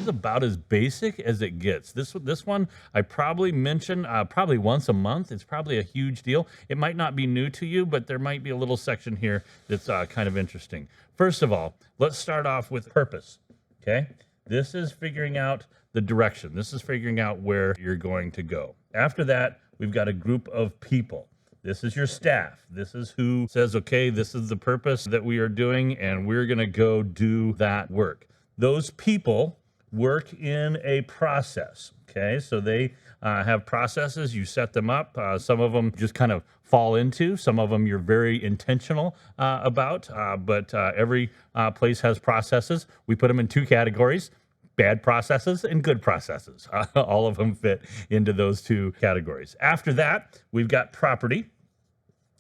is about as basic as it gets. This one I probably mention probably once a month. It's probably a huge deal. It might not be new to you, but there might be a little section here that's kind of interesting. First of all, let's start off with purpose. Okay, this is figuring out the direction. This is figuring out where you're going to go. After that, we've got a group of people. This is your staff. This is who says, okay, this is the purpose that we are doing, and we're going to go do that work. Those people work in a process. Okay, so they have processes. You set them up. Some of them just kind of fall into. Some of them you're very intentional about. But every place has processes. We put them in two categories: bad processes and good processes. All of them fit into those two categories. After that, we've got property.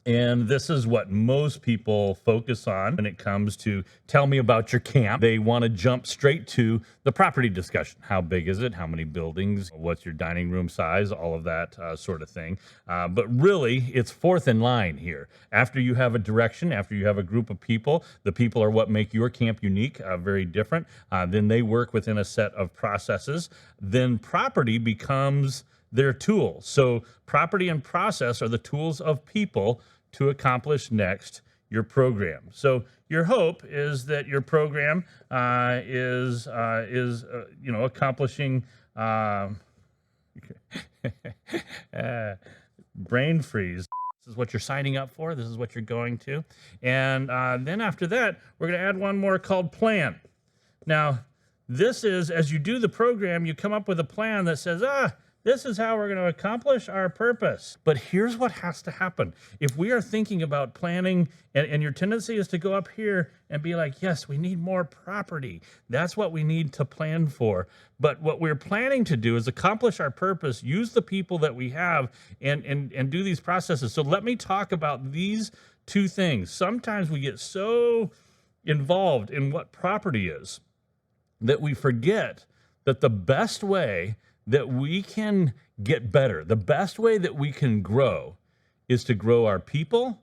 And this is what most people focus on when it comes to tell me about your camp. They want to jump straight to the property discussion. How big is it? How many buildings? What's your dining room size? All of that sort of thing. But really, it's fourth in line here. After you have a direction, after you have a group of people, the people are what make your camp unique, very different. Then they work within a set of processes. Then property becomes their tool. So property and process are the tools of people to accomplish next your program. So your hope is that your program is accomplishing brain freeze. This is what you're signing up for. This is what you're going to. And then after that, we're going to add one more called plan. Now, this is, as you do the program, you come up with a plan that says, this is how we're going to accomplish our purpose. But here's what has to happen. If we are thinking about planning, and your tendency is to go up here and be like, yes, we need more property. That's what we need to plan for. But what we're planning to do is accomplish our purpose, use the people that we have, and do these processes. So let me talk about these two things. Sometimes we get so involved in what property is that we forget that the best way that we can get better, the best way that we can grow, is to grow our people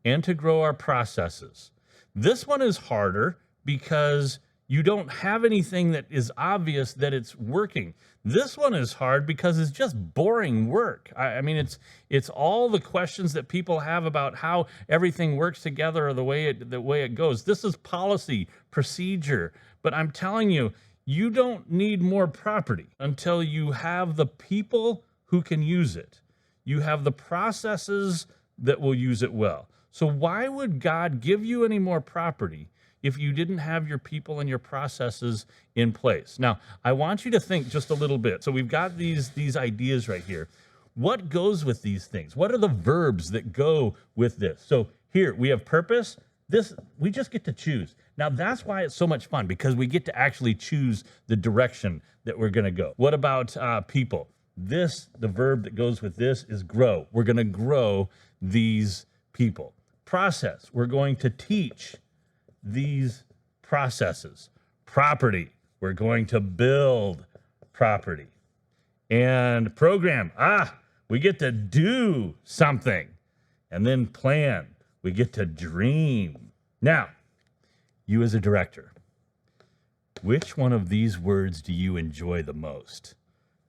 and to grow our processes. This one is harder because you don't have anything that is obvious that it's working. This one is hard because it's just boring work. I mean, it's all the questions that people have about how everything works together or the way it goes. This is policy, procedure. But I'm telling you, you don't need more property until you have the people who can use it. You have the processes that will use it well. So why would God give you any more property if you didn't have your people and your processes in place? Now, I want you to think just a little bit. So we've got these ideas right here. What goes with these things? What are the verbs that go with this? So here we have purpose. This, we just get to choose. Now, that's why it's so much fun, because we get to actually choose the direction that we're going to go. What about people? This, the verb that goes with this is grow. We're going to grow these people. Process, we're going to teach these processes. Property, we're going to build property. And program, we get to do something. And then plan, we get to dream. Now, you as a director, which one of these words do you enjoy the most?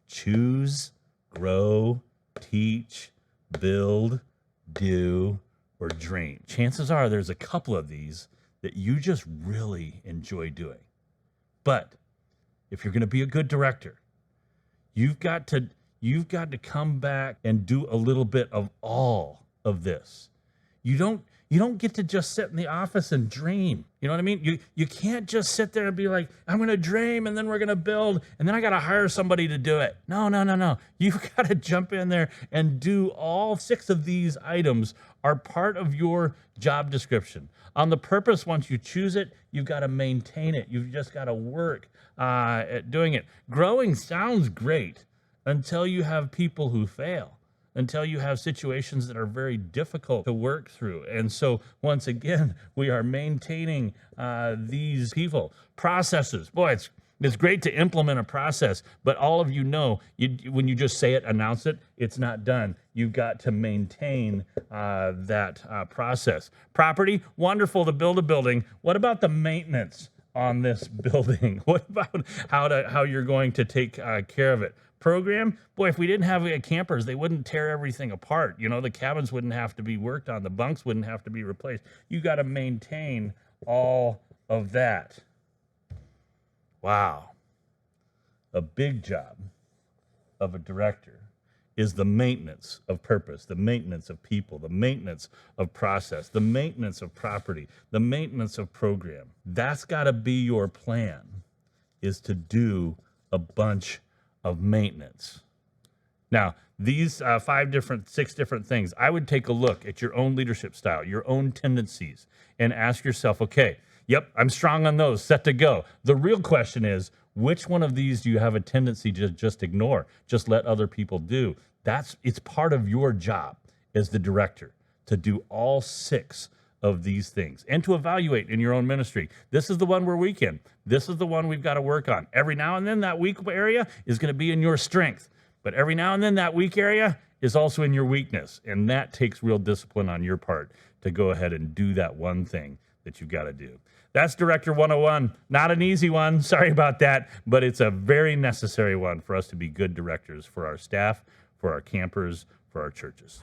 Choose, grow, teach, build, do, or dream. Chances are there's a couple of these that you just really enjoy doing. But if you're going to be a good director, you've got to come back and do a little bit of all of this. You don't get to just sit in the office and dream. You know what I mean? You can't just sit there and be like, I'm going to dream and then we're going to build and then I got to hire somebody to do it. No. You've got to jump in there and do all 6 of these items are part of your job description. On the purpose, once you choose it, you've got to maintain it. You've just got to work at doing it. Growing sounds great until you have people who fail, until you have situations that are very difficult to work through. And so, once again, we are maintaining these people. Processes. Boy, it's great to implement a process, but all of you know, when you just say it, announce it, it's not done. You've got to maintain that process. Property, wonderful to build a building. What about the maintenance on this building? What about how you're going to take care of it? Program, boy, if we didn't have campers, they wouldn't tear everything apart. You know, the cabins wouldn't have to be worked on, the bunks wouldn't have to be replaced. You got to maintain all of that. Wow. A big job of a director is the maintenance of purpose, the maintenance of people, the maintenance of process, the maintenance of property, the maintenance of program. That's got to be your plan, is to do a bunch of maintenance. Now, these 6 different things, I would take a look at your own leadership style, your own tendencies, and ask yourself, okay, yep, I'm strong on those, set to go. The real question is, which one of these do you have a tendency to just ignore, just let other people do? It's part of your job as the director to do all 6 of these things and to evaluate in your own ministry. This is the one we're weak in. This is the one we've got to work on. Every now and then that weak area is going to be in your strength, but every now and then that weak area is also in your weakness. And that takes real discipline on your part to go ahead and do that one thing that you've got to do. That's Director 101. Not an easy one. Sorry about that, but it's a very necessary one for us to be good directors for our staff, for our campers, for our churches.